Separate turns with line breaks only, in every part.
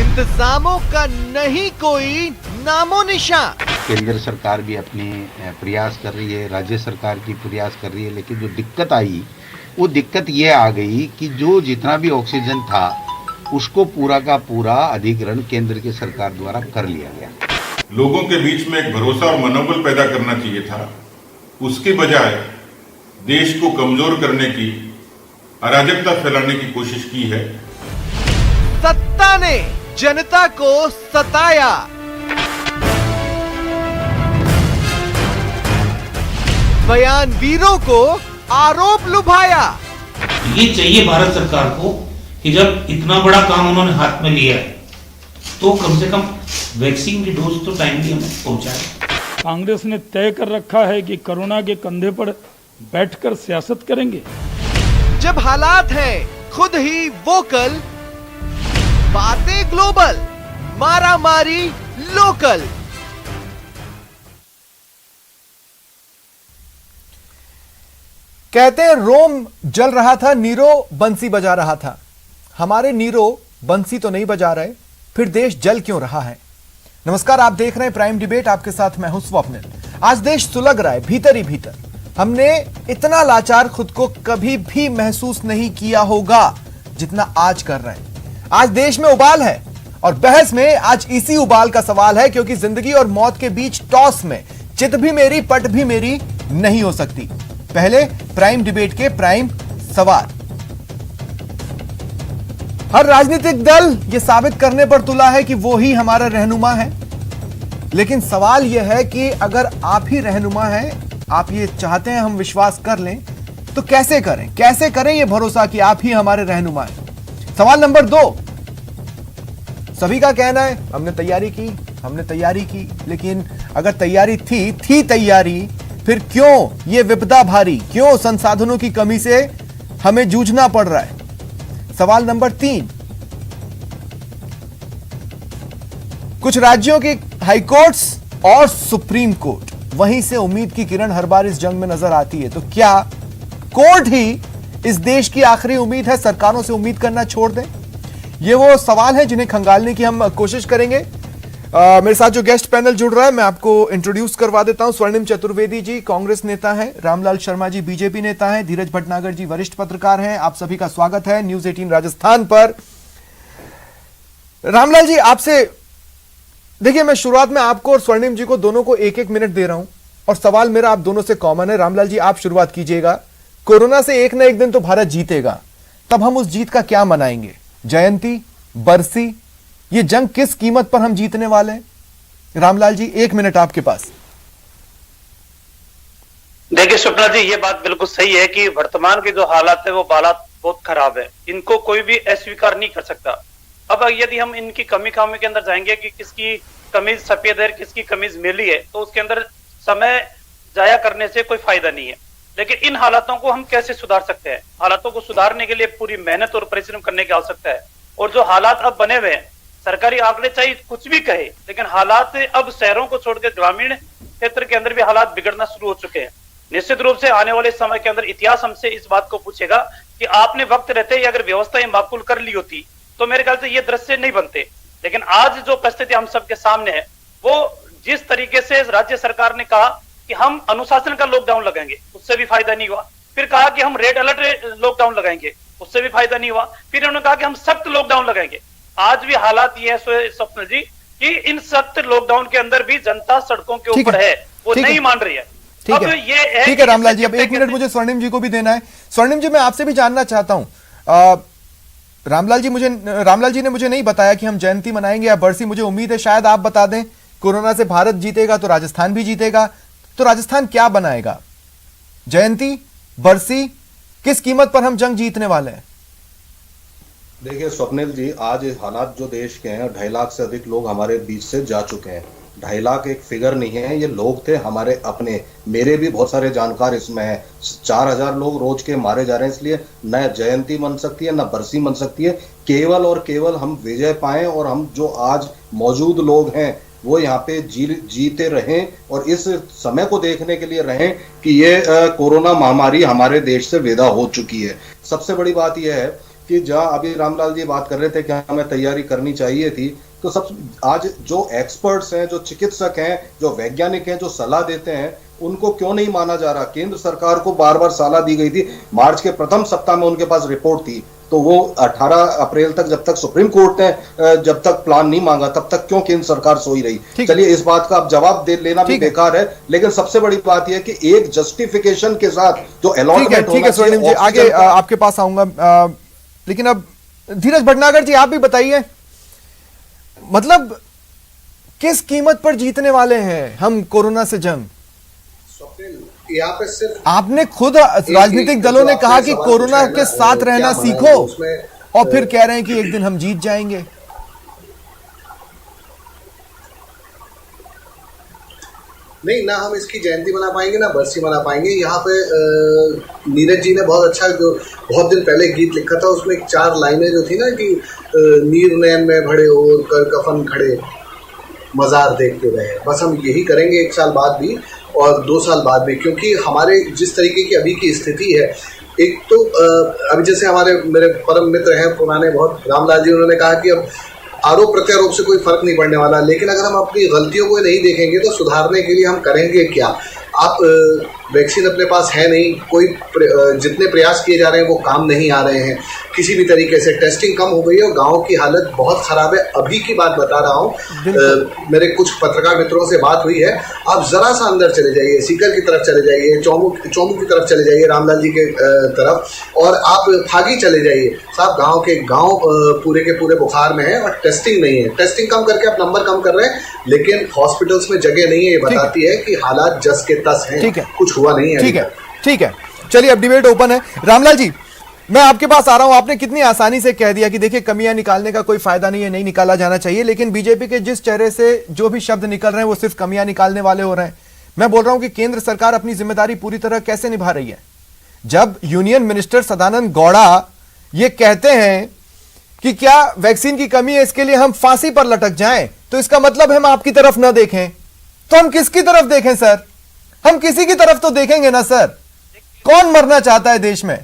इंतजामों का नहीं कोई नामो निशान।
केंद्र सरकार भी अपनी प्रयास कर रही है, राज्य सरकार की प्रयास कर रही है, लेकिन जो दिक्कत आई वो दिक्कत ये आ गई कि जो जितना भी ऑक्सीजन था उसको पूरा का पूरा अधिग्रहण केंद्र की सरकार द्वारा कर लिया गया।
लोगों के बीच में एक भरोसा और मनोबल पैदा करना चाहिए था, उसके बजाय देश को कमजोर करने की, अराजकता फैलाने की कोशिश की है।
सत्ता ने जनता को सताया। बयानवीरों को आरोप लुभाया।
ये चाहिए भारत सरकार को कि जब इतना बड़ा काम उन्होंने हाथ में लिया है तो कम से कम वैक्सीन की डोज तो टाइमली हमें पहुंचाए।
कांग्रेस ने तय कर रखा है कि कोरोना के कंधे पर बैठकर सियासत करेंगे।
जब हालात हैं खुद ही वोकल, बातें ग्लोबल, मारामारी लोकल। कहते हैं रोम जल रहा था, नीरो बंसी बजा रहा था। हमारे नीरो बंसी तो नहीं बजा रहे, फिर देश जल क्यों रहा है? नमस्कार, आप देख रहे हैं प्राइम डिबेट। आपके साथ मैं हूं स्वप्निल। आज देश सुलग रहा है भीतर ही भीतर। हमने इतना लाचार खुद को कभी भी महसूस नहीं किया होगा जितना आज कर रहे हैं। आज देश में उबाल है और बहस में आज इसी उबाल का सवाल है, क्योंकि जिंदगी और मौत के बीच टॉस में चित भी मेरी पट भी मेरी नहीं हो सकती। पहले प्राइम डिबेट के प्राइम सवाल। हर राजनीतिक दल यह साबित करने पर तुला है कि वो ही हमारा रहनुमा है, लेकिन सवाल यह है कि अगर आप ही रहनुमा हैं, आप ये चाहते हैं हम विश्वास कर लें, तो कैसे करें? कैसे करें ये भरोसा कि आप ही हमारे रहनुमा हैं? सवाल नंबर 2, सभी का कहना है हमने तैयारी की, लेकिन अगर तैयारी थी तैयारी, फिर क्यों ये विपदा भारी? क्यों संसाधनों की कमी से हमें जूझना पड़ रहा है? सवाल नंबर 3, कुछ राज्यों के हाईकोर्ट्स और सुप्रीम कोर्ट, वहीं से उम्मीद की किरण हर बार इस जंग में नजर आती है। तो क्या कोर्ट ही इस देश की आखिरी उम्मीद है? सरकारों से उम्मीद करना छोड़ दें? ये वो सवाल है जिन्हें खंगालने की हम कोशिश करेंगे। मेरे साथ जो गेस्ट पैनल जुड़ रहा है, मैं आपको इंट्रोड्यूस करवा देता हूं। स्वर्णिम चतुर्वेदी जी कांग्रेस नेता हैं, रामलाल शर्मा जी बीजेपी नेता हैं, धीरज भटनागर जी वरिष्ठ पत्रकार हैं। आप सभी का स्वागत है न्यूज 18 राजस्थान पर। रामलाल जी, आपसे देखिए, मैं शुरुआत में आपको और स्वर्णिम जी को दोनों को 1-1 मिनट दे रहा हूं और सवाल मेरा आप दोनों से कॉमन है। रामलाल जी, आप शुरुआत कीजिएगा। कोरोना से एक ना एक दिन तो भारत जीतेगा, तब हम उस जीत का क्या मनाएंगे? जयंती, बरसी, ये जंग किस कीमत पर हम जीतने वाले हैं? रामलाल जी, 1 मिनट आपके पास।
देखिए स्वप्ना जी, ये बात बिल्कुल सही है कि वर्तमान के जो हालात है वो हालात बहुत खराब है। इनको कोई भी अस्वीकार नहीं कर सकता। अब यदि हम इनकी कमी खामी के अंदर जाएंगे कि किसकी कमीज सफेद है, किसकी कमीज मेली है, तो उसके अंदर समय जाया करने से कोई फायदा नहीं है। लेकिन इन हालातों को हम कैसे सुधार सकते हैं? हालातों को सुधारने के लिए पूरी मेहनत और परिश्रम करने की आवश्यकता है। और जो हालात अब बने हुए हैं, सरकारी आंकड़े चाहे कुछ भी कहे, लेकिन हालात अब शहरों को छोड़कर ग्रामीण क्षेत्र के अंदर भी हालात बिगड़ना शुरू हो चुके हैं। निश्चित रूप से आने वाले समय के अंदर इतिहास हमसे इस बात को पूछेगा कि आपने वक्त रहते ही अगर व्यवस्था माकूल कर ली होती तो मेरे ख्याल से ये दृश्य नहीं बनते। लेकिन आज जो परिस्थिति हम सबके सामने है, वो जिस तरीके से राज्य सरकार ने कहा कि हम अनुशासन का लॉकडाउन लगाएंगे, उससे भी फायदा नहीं हुआ। फिर कहा कि हम रेड अलर्ट लॉकडाउन लगाएंगे, उससे भी फायदा नहीं हुआ। फिर उन्होंने कहा कि हम सख्त लॉकडाउन लगाएंगे। आज भी हालात ये है स्वप्न जी कि इन सख्त लॉकडाउन के अंदर भी जनता सड़कों के ऊपर है, वो नहीं मान रही है।
ठीक है रामलाल जी, अब 1 मिनट मुझे स्वर्णिम जी को भी देना है। स्वर्णिम जी, मैं आपसे भी जानना चाहता हूं। रामलाल जी ने मुझे नहीं बताया कि हम जयंती मनाएंगे या बरसी। मुझे उम्मीद है शायद आप बता दें। कोरोना से भारत जीतेगा तो राजस्थान भी जीतेगा, तो राजस्थान क्या बनाएगा? जयंती, बरसी, किस कीमत पर हम जंग जीतने वाले हैं?
देखिए स्वप्निल जी, आज हालात जो देश के हैं, 2.5 लाख से अधिक लोग हमारे बीच से जा चुके हैं। 2.5 लाख एक फिगर नहीं है, ये लोग थे हमारे अपने। मेरे भी बहुत सारे जानकार इसमें हैं। 4000 लोग रोज के मारे जा रहे हैं। इसलिए न जयंती मन सकती है, न बरसी मन सकती है। केवल और केवल हम विजय पाएं और हम जो आज मौजूद लोग हैं वो यहाँ पे जीते रहें और इस समय को देखने के लिए रहें कि ये कोरोना महामारी हमारे देश से विदा हो चुकी है। सबसे बड़ी बात यह है कि जहां अभी रामलाल जी बात कर रहे थे कि हमें तैयारी करनी चाहिए थी, तो सब आज जो एक्सपर्ट्स हैं, जो चिकित्सक हैं, जो वैज्ञानिक हैं, जो सलाह देते हैं, उनको क्यों नहीं माना जा रहा? केंद्र सरकार को बार बार सलाह दी गई थी, मार्च के प्रथम सप्ताह में उनके पास रिपोर्ट थी, तो वो 18 अप्रैल तक, जब तक सुप्रीम कोर्ट ने जब तक प्लान नहीं मांगा, तब तक क्यों केंद्र सरकार सोई रही? चलिए, इस बात का अब जवाब दे लेना भी बेकार है, लेकिन सबसे बड़ी बात यह है कि एक जस्टिफिकेशन के साथ जो अलॉटमेंट होना चाहिए।
स्वर्णिम जी, आगे आपके पास आऊंगा, लेकिन अब धीरज भटनागर जी आप भी बताइए, मतलब किस कीमत पर जीतने वाले हैं हम कोरोना से जंग?
यहाँ पे सिर्फ
आपने खुद राजनीतिक दलों ने कहा कि कोरोना के साथ रहना सीखो, और फिर कह रहे हैं कि एक दिन हम जीत जाएंगे।
नहीं, ना हम इसकी जयंती मना पाएंगे, ना बरसी मना पाएंगे। यहाँ पे नीरज जी ने बहुत अच्छा, जो बहुत दिन पहले गीत लिखा था, उसमें 4 लाइनें जो थी ना कि नीर नैन में भरे और कर कफन खड़े मजार देखते रहे। बस हम यही करेंगे 1 साल बाद भी और 2 साल बाद भी, क्योंकि हमारे जिस तरीके की अभी की स्थिति है, एक तो अभी जैसे हमारे मेरे परम मित्र हैं पुराने बहुत, रामलाल जी, उन्होंने कहा कि अब आरोप प्रत्यारोप से कोई फर्क नहीं पड़ने वाला, लेकिन अगर हम अपनी गलतियों को नहीं देखेंगे तो सुधारने के लिए हम करेंगे क्या? आप वैक्सीन अपने पास है नहीं, कोई जितने प्रयास किए जा रहे हैं वो काम नहीं आ रहे हैं किसी भी तरीके से। टेस्टिंग कम हो गई है और गाँव की हालत बहुत खराब है। अभी की बात बता रहा हूँ, मेरे कुछ पत्रकार मित्रों से बात हुई है, आप जरा सा अंदर चले जाइए, सीकर की तरफ चले जाइए, चौमू की तरफ चले जाइए, रामलाल जी के तरफ, और आप फागी चले जाइए साहब, गाँव पूरे के पूरे बुखार में है और टेस्टिंग नहीं है। टेस्टिंग कम करके आप नंबर कम कर रहे हैं, लेकिन हॉस्पिटल्स में जगह नहीं है। ये बताती है कि हालात जस के तस हैं, कुछ हुआ नहीं है।
ठीक है, चलिए अब डिबेट ओपन है। रामलाल जी, मैं आपके पास आ रहा हूं। आपने कितनी आसानी से कह दिया कि देखिए कमियां निकालने का कोई फायदा नहीं है, नहीं निकाला जाना चाहिए, लेकिन बीजेपी के जिस चेहरे से जो भी शब्द निकल रहे हैं वो सिर्फ कमियां निकालने वाले हो रहे हैं। मैं बोल रहा हूं कि केंद्र सरकार अपनी जिम्मेदारी पूरी तरह कैसे निभा रही है? जब यूनियन मिनिस्टर सदानंद गौड़ा ये कहते हैं कि क्या वैक्सीन की कमी है, इसके लिए हम फांसी पर लटक जाएं, तो इसका मतलब हम आपकी तरफ न देखें, तो हम किसकी तरफ देखें सर? हम किसी की तरफ तो देखेंगे ना सर। कौन मरना चाहता है देश में?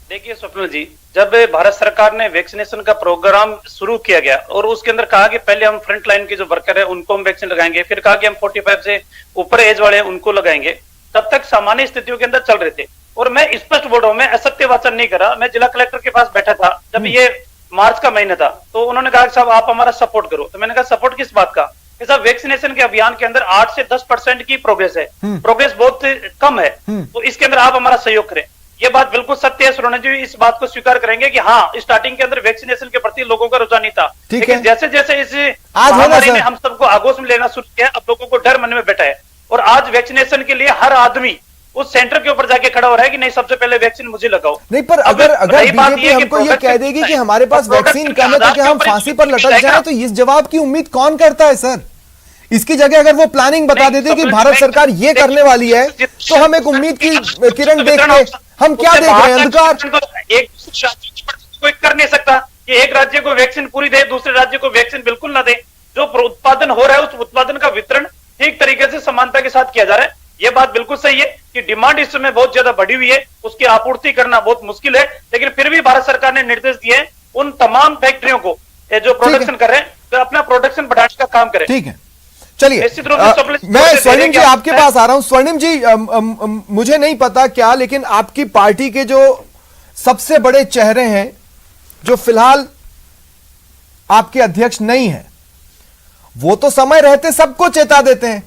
देखिए स्वप्निल जी, जब भारत सरकार ने वैक्सीनेशन का प्रोग्राम शुरू किया गया और उसके अंदर कहा कि पहले हम फ्रंट लाइन के जो वर्कर है उनको हम वैक्सीन लगाएंगे, फिर कहा कि हम 45 से ऊपर एज वाले हैं उनको लगाएंगे, तब तक सामान्य स्थितियों के अंदर चल रहे थे। और मैं स्पष्ट बोल रहा हूं, मैं असत्य वाचन नहीं कर रहा। मैं जिला कलेक्टर के पास बैठा था जब ये मार्च का महीना था, तो उन्होंने कहा कि साहब आप हमारा सपोर्ट करो। तो मैंने कहा सपोर्ट किस बात का? साहब वैक्सीनेशन के अभियान के अंदर 8 से 10% की प्रोग्रेस है, प्रोग्रेस बहुत कम है, तो इसके अंदर आप हमारा सहयोग करें। ये बात बिल्कुल सत्य है। सुरवर्ण जी इस बात को स्वीकार करेंगे कि हाँ, स्टार्टिंग के अंदर वैक्सीनेशन के प्रति लोगों का रुझान नहीं था, लेकिन जैसे जैसे इस महामारी ने हम सबको आगोश में लेना शुरू किया, अब लोगों को डर मन में बैठा है, और आज वैक्सीनेशन के लिए हर आदमी उस सेंटर के ऊपर जाके खड़ा हो रहा है कि नहीं, सबसे पहले वैक्सीन मुझे लगाओ।
नहीं, पर अगर बीजेपी हमको ये कह देगी कि हमारे पास वैक्सीन कम है तो क्या हम फांसी पर लटक जाएं, तो इस जवाब की उम्मीद कौन करता है सर? इसकी जगह अगर वो प्लानिंग बता देते कि भारत सरकार ये करने वाली है, तो हम एक उम्मीद की किरण देख ले। हम क्या देख रहे हैं? अंधकार।
एक कोई कर नहीं सकता कि एक राज्य को वैक्सीन पूरी दे, दूसरे राज्य को वैक्सीन बिल्कुल ना दे। जो उत्पादन हो रहा है उस उत्पादन का वितरण ठीक तरीके से समानता के साथ किया जा रहा है। ये बात बिल्कुल सही है कि डिमांड इस समय बहुत ज्यादा बढ़ी हुई है, उसकी आपूर्ति करना बहुत मुश्किल है, लेकिन फिर भी भारत सरकार ने निर्देश दिए उन तमाम फैक्ट्रियों को जो प्रोडक्शन कर रहे हैं, तो अपना प्रोडक्शन बढ़ाने का काम करें।
ठीक है, चलिए मैं स्वर्णिम जी आपके पास आ रहा हूं। स्वर्णिम जी, मुझे नहीं पता क्या, लेकिन आपकी पार्टी के जो सबसे बड़े चेहरे हैं, जो फिलहाल आपके अध्यक्ष नहीं है, वो तो समय रहते सबको चेता देते हैं,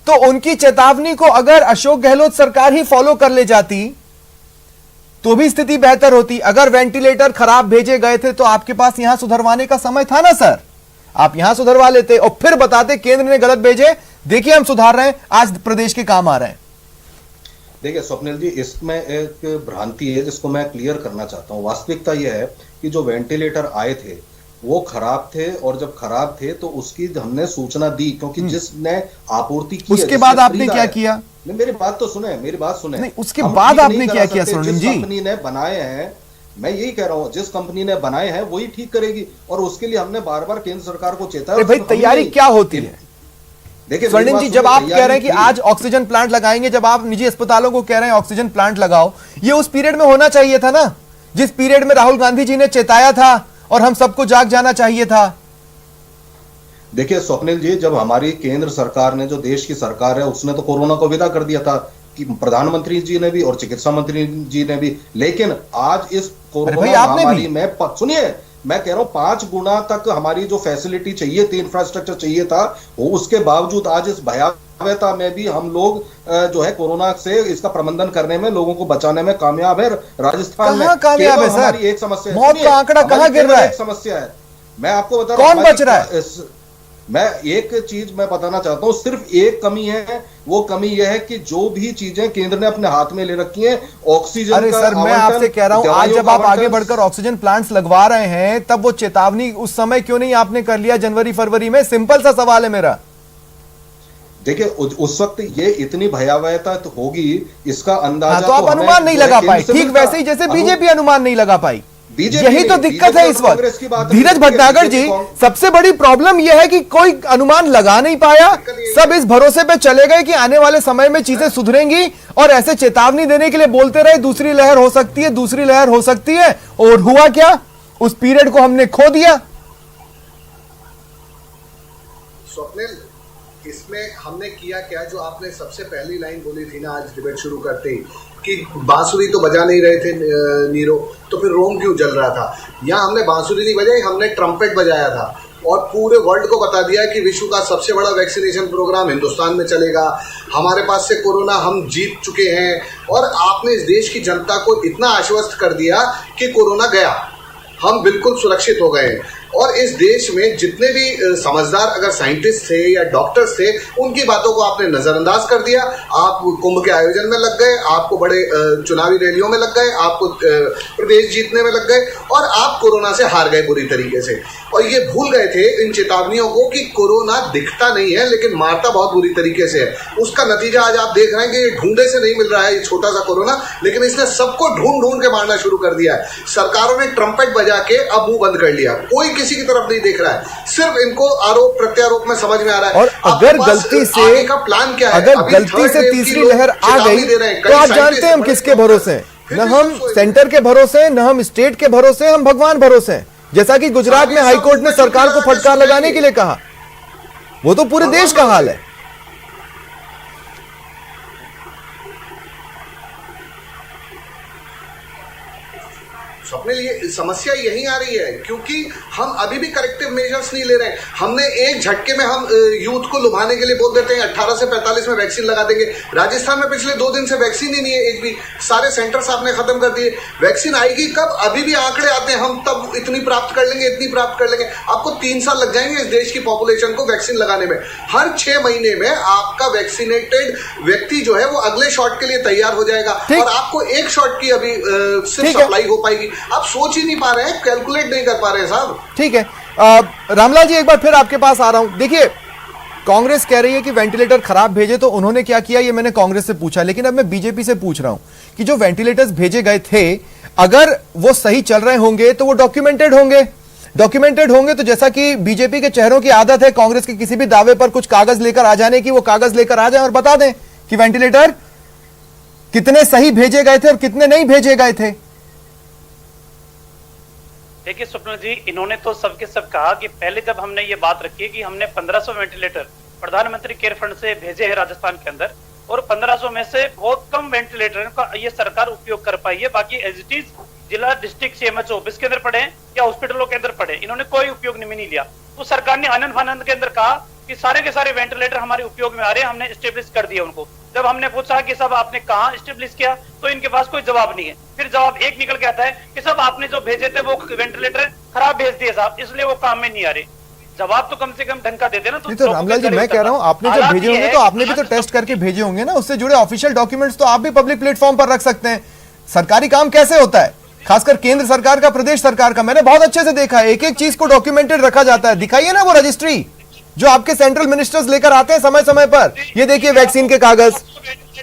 तो उनकी चेतावनी को अगर अशोक गहलोत सरकार ही फॉलो कर ले जाती तो भी स्थिति बेहतर होती। अगर वेंटिलेटर खराब भेजे गए थे तो आपके पास यहां सुधरवाने का समय था ना सर, आप यहां सुधरवा लेते और फिर बताते केंद्र ने गलत भेजे, देखिए हम सुधार रहे हैं, आज प्रदेश के काम आ रहे हैं।
देखिए स्वप्निल जी, इसमें एक भ्रांति है जिसको मैं क्लियर करना चाहता हूं। वास्तविकता यह है कि जो वेंटिलेटर आए थे वो खराब थे, और जब खराब थे तो उसकी हमने सूचना दी, क्योंकि जिसने आपूर्ति की,
उसके बाद आपने क्या किया?
मेरी बात तो सुने, मेरी बात सुने।
नहीं, उसके बाद आपने क्या किया स्वर्णिम जी?
कंपनी ने बनाए हैं, मैं यही कह रहा हूं, जिस कंपनी ने बनाए हैं वही ठीक करेगी, और उसके लिए हमने बार बार केंद्र सरकार को चेताया।
भाई तैयारी क्या होती है? देखिए स्वर्णिम जी, जब आप कह रहे हैं कि आज ऑक्सीजन प्लांट लगाएंगे, जब आप निजी अस्पतालों को कह रहे हैं ऑक्सीजन प्लांट लगाओ, ये उस पीरियड में होना चाहिए था ना, जिस पीरियड में राहुल गांधी जी ने चेताया था और हम सबको जाग जाना चाहिए था।
देखिए स्वप्निल जी, जब हमारी केंद्र सरकार ने, जो देश की सरकार है, उसने तो कोरोना को विदा कर दिया था, कि प्रधानमंत्री जी ने भी और चिकित्सा मंत्री जी ने भी, लेकिन आज इस कोरोना महामारी में सुनिए, मैं कह रहा हूं 5 गुना तक हमारी जो फैसिलिटी चाहिए थी, इंफ्रास्ट्रक्चर चाहिए था, वो उसके बावजूद आज इस भयावहता में भी हम लोग जो है कोरोना से इसका प्रबंधन करने में, लोगों को बचाने में कामयाब है। राजस्थान में
कामयाब है सर?
एक समस्या,
मौत का आंकड़ा कहां गिर रहा है?
एक समस्या है, मैं आपको बता रहा हूं,
कौन बच रहा है?
मैं एक चीज मैं बताना चाहता हूं, सिर्फ एक कमी है, वो कमी यह है कि जो भी चीजें केंद्र ने अपने हाथ में ले रखी हैं, ऑक्सीजन
अरे सर, मैं आपसे कह रहा हूं, आज जब आप आगे बढ़कर ऑक्सीजन प्लांट्स लगवा रहे हैं, तब वो चेतावनी उस समय क्यों नहीं आपने कर लिया, जनवरी फरवरी में? सिंपल सा सवाल है मेरा।
देखिए उस वक्त ये इतनी भयावहता तो होगी, इसका अंदाजा
तो आप अनुमान नहीं लगा पाए, ठीक वैसे ही जैसे बीजेपी अनुमान नहीं लगा पाई। यही तो दिक्कत है इस वक्त। धीरज भटनागर जी, सबसे बड़ी प्रॉब्लम यह है कि कोई अनुमान लगा नहीं पाया, सब इस भरोसे पे चले गए कि आने वाले समय में चीजें सुधरेंगी, और ऐसे चेतावनी देने के लिए बोलते रहे दूसरी लहर हो सकती है, दूसरी लहर हो सकती है, और हुआ क्या? उस पीरियड को हमने खो दिया।
स्वप्निल, इसमें हमने किया क्या, जो आपने सबसे पहली लाइन बोली थी ना आज डिबेट शुरू करते ही, कि बांसुरी तो बजा नहीं रहे थे नीरो, तो फिर रोम क्यों जल रहा था? यहाँ हमने बांसुरी नहीं बजाई, हमने ट्रम्पेट बजाया था और पूरे वर्ल्ड को बता दिया कि विश्व का सबसे बड़ा वैक्सीनेशन प्रोग्राम हिंदुस्तान में चलेगा, हमारे पास से कोरोना हम जीत चुके हैं। और आपने इस देश की जनता को इतना आश्वस्त कर दिया कि कोरोना गया, हम बिल्कुल सुरक्षित हो गए। और इस देश में जितने भी समझदार अगर साइंटिस्ट थे या डॉक्टर्स थे, उनकी बातों को आपने नजरअंदाज कर दिया। आप कुंभ के आयोजन में लग गए, आपको बड़े चुनावी रैलियों में लग गए, आपको प्रदेश जीतने में लग गए, और आप कोरोना से हार गए बुरी तरीके से। और ये भूल गए थे इन चेतावनियों को कि कोरोना दिखता नहीं है लेकिन मारता बहुत बुरी तरीके से है। उसका नतीजा आज आप देख रहे हैं कि ये ढूंढे से नहीं मिल रहा है ये छोटा सा कोरोना, लेकिन इसने सबको ढूंढ ढूंढ के मारना शुरू कर दिया है। सरकारों ने ट्रम्पेट बजा के अब मुंह बंद कर लिया, कोई किसी की तरफ नहीं देख रहा है, सिर्फ इनको आरोप प्रत्यारोप में समझ में आ रहा है।
और अगर गलती से
का प्लान क्या है,
अगर गलती से तीसरी लहर आ गई तो आप जानते हैं हम किसके भरोसे हैं? न हम सेंटर के भरोसे, न हम स्टेट के भरोसे, हम भगवान भरोसे हैं। जैसा कि गुजरात में हाईकोर्ट ने सरकार को फटकार लगाने के लिए कहा, वो तो पूरे देश का हाल है।
स्वप्निल, ये समस्या यही आ रही है क्योंकि हम अभी भी करेक्टिव मेजर्स नहीं ले रहे हैं। हमने एक झटके में हम यूथ को लुभाने के लिए बोल देते हैं 18 से 45 में वैक्सीन लगा देंगे। राजस्थान में पिछले 2 दिन से वैक्सीन ही नहीं है, एक भी, सारे सेंटर्स आपने खत्म कर दिए। वैक्सीन आएगी कब? अभी भी आंकड़े आते हैं, हम तब इतनी प्राप्त कर लेंगे, इतनी प्राप्त कर लेंगे। आपको 3 साल लग जाएंगे इस देश की पॉपुलेशन को वैक्सीन लगाने में। हर 6 महीने में आपका वैक्सीनेटेड व्यक्ति जो है वो अगले शॉट के लिए तैयार हो जाएगा, और आपको एक शॉट की अभी सिर्फ सप्लाई हो पाएगी। आप सोच ही नहीं पा रहे हैं, कैलकुलेट नहीं कर पा रहे हैं साहब।
ठीक है, रामलाल जी एक बार फिर आपके पास आ रहा हूं। देखिए, कांग्रेस कह रही है कि वेंटिलेटर खराब भेजे, तो उन्होंने क्या किया ये मैंने कांग्रेस से पूछा, लेकिन अब मैं बीजेपी से पूछ रहा हूं कि जो वेंटिलेटर्स भेजे गए थे, अगर वो सही चल रहे होंगे तो वो डॉक्यूमेंटेड होंगे तो जैसा कि बीजेपी के चेहरों की आदत है कांग्रेस के किसी भी दावे पर कुछ कागज लेकर आ जाने की, वो कागज लेकर आ जाए और बता दें कि वेंटिलेटर कितने सही भेजे गए थे और कितने नहीं भेजे गए थे।
देखिए स्वप्निल जी, इन्होंने तो सबके सब कहा कि पहले जब हमने ये बात रखी है कि हमने 1500 वेंटिलेटर प्रधानमंत्री केयर फंड से भेजे हैं राजस्थान के अंदर, और 1500 में से बहुत कम वेंटिलेटर का ये सरकार उपयोग कर पाई है। बाकी एज इट इज जिला डिस्ट्रिक्ट सीएमएच ऑफिस के अंदर पड़े या हॉस्पिटलों के अंदर पड़े, इन्होंने कोई उपयोग में नहीं लिया। तो सरकार ने आनंद फानंद के अंदर कहा कि सारे के सारे वेंटिलेटर हमारे उपयोग में आ रहे हैं, हमने स्टेब्लिश कर दिया उनको। जब हमने पूछा कि सब आपने कहाँ स्टेब्लिश किया, तो इनके पास कोई जवाब नहीं है। फिर जवाब एक निकल के आता है कि सब आपने जो भेजे थे वो वेंटिलेटर खराब भेज दिए साहब, इसलिए वो काम में नहीं आ रहे। जवाब तो कम से कम ढंग का देते ना।
तो रामलाल जी, मैं कह रहा हूं आपने जब भेजे होंगे तो आपने भी तो टेस्ट करके भेजे होंगे ना, उससे जुड़े ऑफिशियल डॉक्यूमेंट्स तो आप भी पब्लिक प्लेटफॉर्म पर रख सकते हैं। सरकारी काम कैसे होता है, खासकर केंद्र सरकार का, प्रदेश सरकार का, मैंने बहुत अच्छे से देखा है, एक एक चीज को डॉक्यूमेंटेड रखा जाता है। दिखाइए ना वो रजिस्ट्री जो आपके सेंट्रल मिनिस्टर्स लेकर आते हैं समय समय पर। ये देखिए वैक्सीन के कागज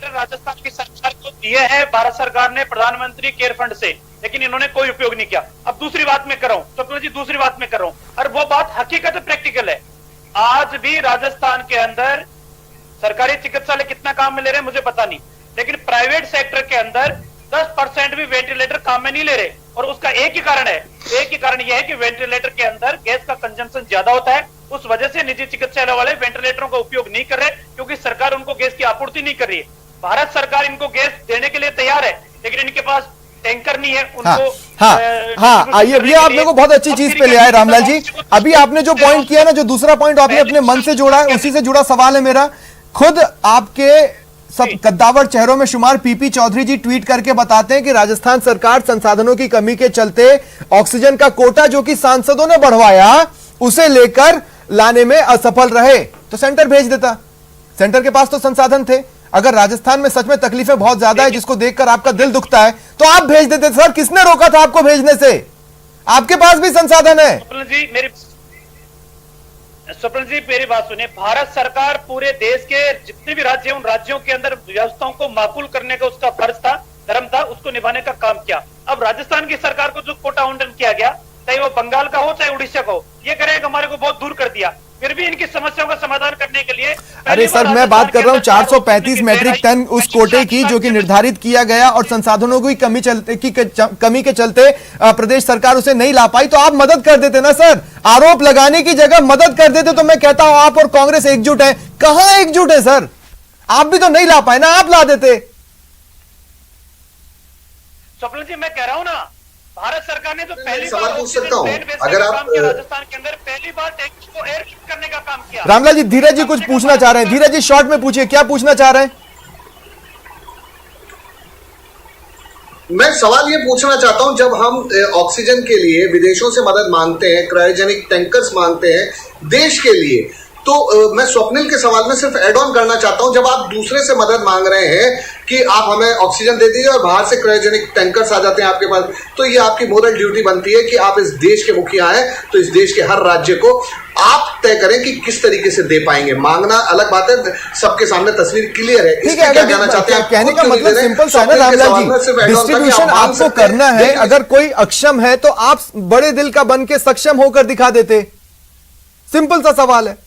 राजस्थान की सरकार को दिए हैं भारत सरकार ने प्रधानमंत्री केयर फंड से, लेकिन इन्होंने कोई उपयोग नहीं किया। अब दूसरी बात मैं कर रहा हूं स्वप्निल जी, दूसरी बात मैं कर रहा हूं, और वो बात हकीकत प्रैक्टिकल है। आज भी राजस्थान के अंदर सरकारी चिकित्सालय कितना काम में ले रहे हैं मुझे पता नहीं, लेकिन प्राइवेट सेक्टर के अंदर 10% भी वेंटिलेटर काम में नहीं ले रहे। और उसका एक ही कारण यह है कि वेंटिलेटर के अंदर गैस का कंजम्पशन ज्यादा होता है। उस वजह से निजी चिकित्सालय वाले वेंटिलेटरों का उपयोग नहीं कर रहे, क्योंकि सरकार उनको गैस की आपूर्ति नहीं कर रही है। भारत सरकार इनको गैस देने के लिए तैयार है, लेकिन इनके पास टैंकर नहीं है उनको।
ये आप लोगों को बहुत अच्छी चीज पे ले आए रामलाल जी। अभी आपने जो पॉइंट किया ना, जो दूसरा पॉइंट आपने अपने मन से जोड़ा है, उसी से जुड़ा सवाल है मेरा। खुद आपके सब कद्दावर चेहरों में शुमार पीपी चौधरी जी ट्वीट करके बताते हैं कि राजस्थान सरकार संसाधनों की कमी के चलते ऑक्सीजन का कोटा जो कि सांसदों ने बढ़वाया उसे लेकर लाने में असफल रहे, तो सेंटर भेज देता। सेंटर के पास तो संसाधन थे। अगर राजस्थान में सच में तकलीफें बहुत ज्यादा है, जिसको देखकर आपका दिल दुखता है, तो आप भेज देते। सर, किसने रोका था आपको भेजने से? आपके पास भी संसाधन है।
स्वप्न जी मेरी बात सुनिए। भारत सरकार पूरे देश के जितने भी राज्य हैं, उन राज्यों के अंदर व्यवस्थाओं को माकूल करने का उसका फर्ज था, धर्म था, उसको निभाने का काम किया। अब राजस्थान की सरकार को जो कोटा आवंटन किया गया, चाहे वो बंगाल का हो चाहे उड़ीसा का हो, ये करेगा हमारे को बहुत दूर कर दिया। फिर भी इनकी समस्याओं का समाधान करने के लिए
अरे सर, मैं बात कर रहा हूं 435 मैट्रिक टन उस कोटे की जो कि निर्धारित किया गया और संसाधनों की कमी के चलते प्रदेश सरकार उसे नहीं ला पाई, तो आप मदद कर देते ना सर। आरोप लगाने की जगह मदद कर देते। तो मैं कहता हूं आप और कांग्रेस एकजुट है। कहां एकजुट है सर? आप भी तो नहीं ला पाए ना, आप ला देते।
स्वप्न जी मैं कह रहा हूं ना, भारत सरकार ने तो पहली
सवाल
बार
पूछ सकता हूं,
अगर आप राजस्थान के अंदर पहली बार टैंक्स को एयरलिफ्ट करने का काम किया।
रामलाल जी, धीरज जी कुछ पूछना चाह रहे हैं। धीरज जी शॉर्ट में पूछिए, क्या पूछना चाह रहे हैं?
मैं सवाल ये पूछना चाहता हूं, जब हम ऑक्सीजन के लिए विदेशों से मदद मांगते हैं, क्रायोजेनिक टैंकर्स मांगते हैं देश के लिए, तो मैं स्वप्निल के सवाल में सिर्फ एड ऑन करना चाहता हूं, जब आप दूसरे से मदद मांग रहे हैं कि आप हमें ऑक्सीजन दे दीजिए और बाहर से क्रायोजेनिक टैंकर्स आ जाते हैं आपके पास, तो ये आपकी मोरल ड्यूटी बनती है कि आप इस देश के मुखिया हैं, तो इस देश के हर राज्य को आप तय करें कि किस तरीके से दे पाएंगे। मांगना अलग बात है, सबके सामने तस्वीर क्लियर है।
ठीक है, अगर
कहना चाहते हैं,
कहने का मतलब सिंपल सा है रामलाल जी, डिस्ट्रीब्यूशन आपको करना है। अगर कोई अक्षम है तो आप बड़े दिल का बन के सक्षम होकर दिखा देते। सिंपल सा सवाल है।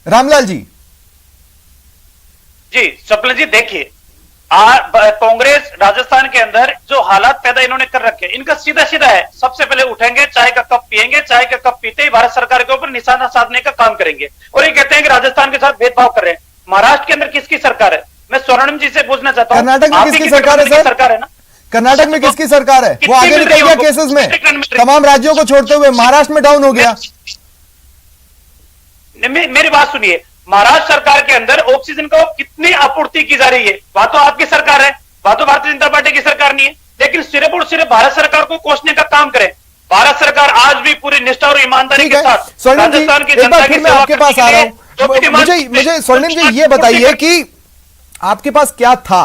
रामलाल जी
स्वप्न जी देखिए, कांग्रेस राजस्थान के अंदर जो हालात पैदा इन्होंने कर रखे हैं, इनका सीधा सीधा है। सबसे पहले उठेंगे, चाय का कप पिएंगे, चाय का कप पीते ही भारत सरकार के ऊपर निशाना साधने का काम करेंगे और ये कहते हैं कि राजस्थान के साथ भेदभाव कर रहे हैं। महाराष्ट्र के अंदर किसकी सरकार है? मैं स्वर्णिम जी से पूछना चाहता हूँ,
कर्नाटक में किसकी सरकार है सर?
सरकार है ना,
कर्नाटक में किसकी सरकार है? वो आगे निकल गया केसेस में, तमाम राज्यों को छोड़ते हुए महाराष्ट्र में डाउन हो गया।
मेरी बात सुनिए, महाराष्ट्र सरकार के अंदर ऑक्सीजन को कितनी आपूर्ति की जा रही है? वहां तो आपकी सरकार है, वहां तो भारतीय जनता पार्टी की सरकार नहीं है, लेकिन सिर्फ और सिर्फ भारत सरकार को कोसने का काम करे। भारत सरकार आज भी पूरी निष्ठा और ईमानदारी के साथ राजस्थान की जनता की सेवा
आपके पास आ रहा हूं। मुझे स्वर्णिम जी ये बताइए कि आपके पास क्या था?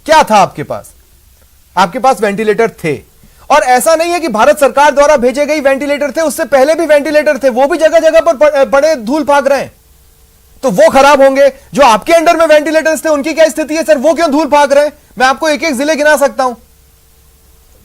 क्या था आपके पास? आपके पास वेंटिलेटर थे, और ऐसा नहीं है कि भारत सरकार द्वारा भेजे गए वेंटिलेटर थे, उससे पहले भी वेंटिलेटर थे, वो भी जगह जगह पर बड़े धूल भाग रहे हैं, तो वो खराब होंगे। जो आपके अंडर में वेंटिलेटर्स थे उनकी क्या स्थिति है सर? वो क्यों धूल भाग रहे हैं? मैं आपको एक एक जिले गिना सकता हूं।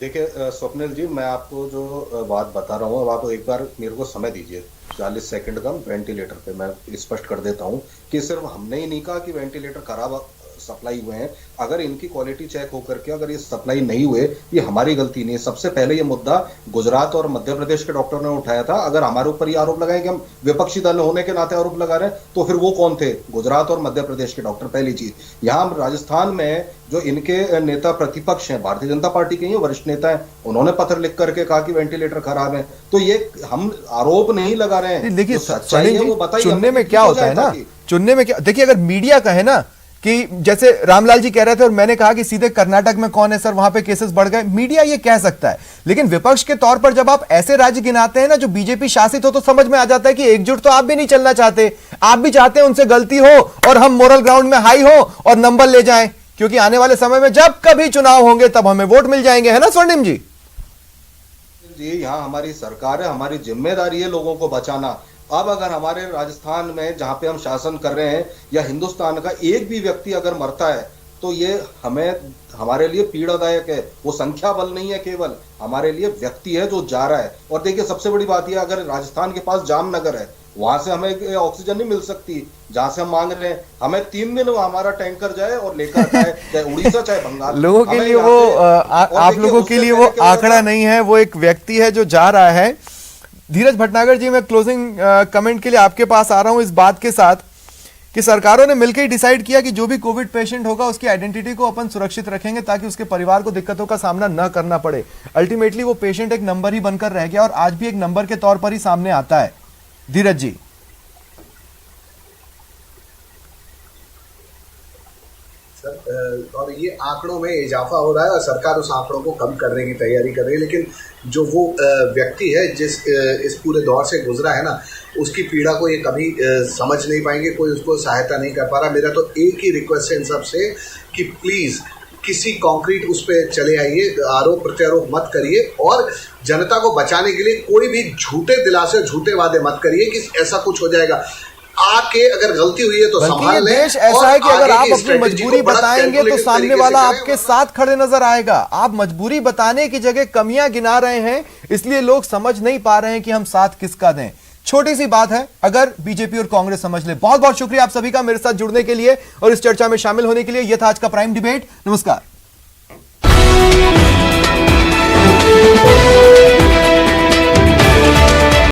देखिए स्वप्निल जी, मैं आपको जो बात बता रहा हूं, अब आप एक बार मेरे को समय दीजिए 40 सेकंड का। वेंटिलेटर पे मैं स्पष्ट कर देता हूं कि सिर्फ हमने ही नहीं कहा कि वेंटिलेटर खराब सप्लाई हुए हैं। अगर इनकी क्वालिटी चेक होकर के अगर ये सप्लाई नहीं हुए, ये हमारी गलती नहीं है। सबसे पहले ये मुद्दा गुजरात और मध्य प्रदेश के डॉक्टर ने उठाया था। अगर हमारे ऊपर ये आरोप लगाए कि हम विपक्षी दल होने के नाते आरोप लगा रहे हैं, तो फिर वो कौन थे? गुजरात और मध्य प्रदेश के डॉक्टर। पहली चीज, यहाँ राजस्थान में जो इनके नेता प्रतिपक्ष हैं, भारतीय जनता पार्टी के ही वरिष्ठ नेता हैं, उन्होंने पत्र लिख करके कहा कि वेंटिलेटर खराब है। तो ये हम आरोप नहीं लगा रहे हैं।
देखिए
सच्चाई है वो बताइए।
चुनने में क्या होता है ना, चुनने में क्या, देखिए अगर मीडिया का है ना कि जैसे रामलाल जी कह रहे थे और मैंने कहा कि सीधे कर्नाटक में कौन है सर, वहां पे केसेस बढ़ गए, मीडिया ये कह सकता है। लेकिन विपक्ष के तौर पर जब आप ऐसे राज्य गिनाते हैं ना जो बीजेपी शासित हो, तो समझ में आ जाता है कि एकजुट तो आप भी नहीं चलना चाहते। आप भी चाहते हैं उनसे गलती हो और हम मोरल ग्राउंड में हाई हो और नंबर ले जाएं, क्योंकि आने वाले समय में जब कभी चुनाव होंगे तब हमें वोट मिल जाएंगे, है ना स्वर्णिम जी?
जी, यहाँ हमारी सरकार है, हमारी जिम्मेदारी है लोगों को बचाना। अब अगर हमारे राजस्थान में जहां पे हम शासन कर रहे हैं, या हिंदुस्तान का एक भी व्यक्ति अगर मरता है, तो ये हमारे लिए पीड़ादायक है। वो संख्या बल नहीं है, केवल हमारे लिए व्यक्ति है जो जा रहा है। और देखिए सबसे बड़ी बात यह, अगर राजस्थान के पास जामनगर है, वहां से हमें ऑक्सीजन नहीं मिल सकती जहां से हम मांग रहे हैं। हमें 3 दिन हमारा टैंकर जाए और लेकर जाए, चाहे उड़ीसा चाहे बंगाल।
लोगों के लिए वो आप लोगों के लिए वो आंकड़ा नहीं है, वो एक व्यक्ति है जो जा रहा है। धीरज भटनागर जी, मैं क्लोजिंग कमेंट के लिए आपके पास आ रहा हूं इस बात के साथ कि सरकारों ने मिलकर ही डिसाइड किया कि जो भी कोविड पेशेंट होगा उसकी आइडेंटिटी को अपन सुरक्षित रखेंगे ताकि उसके परिवार को दिक्कतों का सामना न करना पड़े। अल्टीमेटली वो पेशेंट एक नंबर ही बनकर रह गया और आज भी एक नंबर के तौर पर ही सामने आता है। धीरज जी,
और ये आंकड़ों में इजाफा हो रहा है और सरकार उस आंकड़ों को कम करने की तैयारी कर रही है, लेकिन जो वो व्यक्ति है जिस इस पूरे दौर से गुजरा है ना, उसकी पीड़ा को ये कभी समझ नहीं पाएंगे, कोई उसको सहायता नहीं कर पा रहा। मेरा तो एक ही रिक्वेस्ट है इन सबसे कि प्लीज़ किसी कॉन्क्रीट उस पर चले आइए, आरोप प्रत्यारोप मत करिए और जनता को बचाने के लिए कोई भी झूठे दिलासे, झूठे वादे मत करिए कि ऐसा कुछ हो जाएगा। आके अगर गलती हुई है तो संभाल लें।
देश ऐसा है कि अगर आप अपनी मजबूरी बताएंगे तो सामने वाला आपके साथ खड़े नजर आएगा। आप मजबूरी बताने की जगह कमियां गिना रहे हैं, इसलिए लोग समझ नहीं पा रहे हैं कि हम साथ किसका दें। छोटी सी बात है, अगर बीजेपी और कांग्रेस समझ ले। बहुत बहुत शुक्रिया आप सभी का मेरे साथ जुड़ने के लिए और इस चर्चा में शामिल होने के लिए। यह था आज का प्राइम डिबेट। नमस्कार।